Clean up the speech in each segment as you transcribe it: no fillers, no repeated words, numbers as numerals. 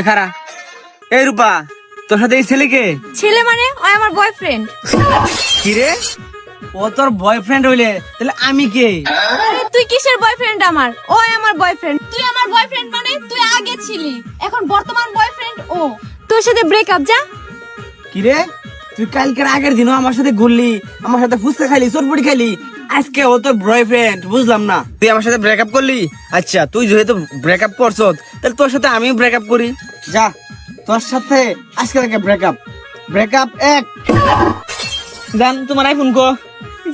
খারা এই রূপা, তোর সাথে এই ছেলেকে? ছেলে মানে ও আমার বয়ফ্রেন্ড। কি রে, ও তোর বয়ফ্রেন্ড হইলে তাহলে আমি কে? আরে তুই কিসের বয়ফ্রেন্ড আমার? ও আমার বয়ফ্রেন্ড। তুই আমার বয়ফ্রেন্ড মানে তুই আগে ছিলি, এখন বর্তমান বয়ফ্রেন্ড ও। তোর সাথে ব্রেকআপ যা। কি রে, তুই কালকের আগের দিনও আমার সাথে ঘুরলি, আমার সাথে ফুচকা খাইলি, চটপটি খাইলি, আজকে ও তোর বয়ফ্রেন্ড? বুঝলাম না, তুই আমার সাথে ব্রেকআপ করলি। আচ্ছা, তুই যেহেতু ব্রেকআপ করছস তাহলে তোর সাথে আমিও ব্রেকআপ করি। যা, তোর সাথে আজকে থেকে ব্রেকআপ। ব্রেকআপ 1। জান, তোমার আইফোন কো?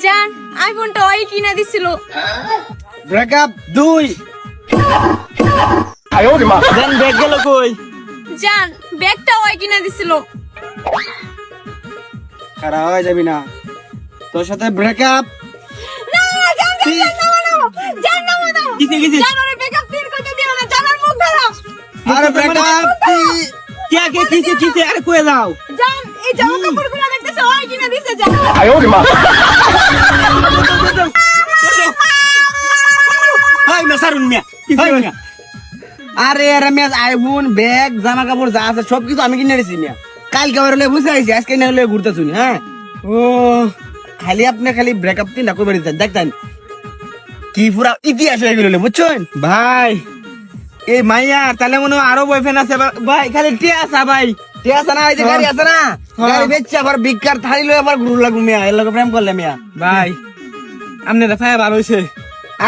জান, আইফোনটা ওই কিনা দিছিল। ব্রেকআপ 2। জান, ব্যাগ গেল কই? জান, ব্যাগটা ওই কিনা দিছিল। খারাপ হয়ে যাবি না, তোর সাথে ব্রেকআপ। না জান, জান না মানো। কিসে কিসে? জান ওরে ব্রেকআপ ফির করতে দিও না, জানার মুখ ধরো। আরে ব্রেকআপ কে কে কিসে কিসে? আরে কই যাও? জান, এই জামা কাপড়গুলো দেখতেছ ওই কিনা দিছে। জান হাই না সারুন মিয়া, হাই মিয়া। আরে রমেশ, আইফোন, ব্যাগ, জামা কাপড় যা আছে সবকিছু আমি কিনে দিছি মিয়া। কালকে আমার হলে বুঝে আইছি, আজকে না হলে ঘুরতে শুনি। হ্যাঁ, ও খালি আপনি খালি ব্রেকআপ তিন না করবে দিতেন, দেখতেন কি পুরা ইতিহাস হয়ে গেল বুঝছেন ভাই। এই মাইয়ার তাহলে মনে হয় আরো বয়ফ্রেন্ড আছে ভাই। খালি টিয়া আসা ভাই, টিয়া আসা না, এই যে গাড়ি আছে না, গাড়ি বেচছে আবার বিকার থালি লয়ে আবার ঘুরু লাগু মিয়া। এর লগে প্রেম করলে মিয়া ভাই। আপনি দেখা ভালো হয়েছে,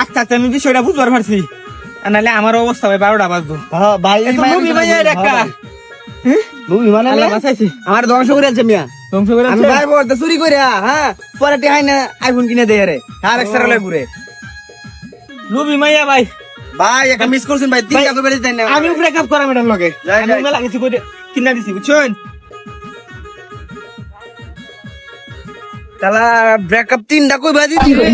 আস্তে আস্তে আমি বিষয়টা বুঝবার পারছি, নাহলে আমার অবস্থা ভাই 12টা বাজবো। ভাই আমার ধ্বংস করে আছে মিয়া, ধ্বংস করে আমি ভাই বলতে চুরি করে। হ্যাঁ, পরে টিহাই না আইফোন কিনে দেয় রে, আর এক্সট্রা লয়ে ঘুরে। লুবি মাইয়া ভাই, ভাই একটা মিস করছেন ভাই, 3টা করে দিতেন না। আমি ব্রেকআপ করা ম্যাডাম লগে আমি মেলা কিছু করে কিনা দিছি বুঝছেন। তালা ব্রেকআপ 3টা কই বাজি দিবে।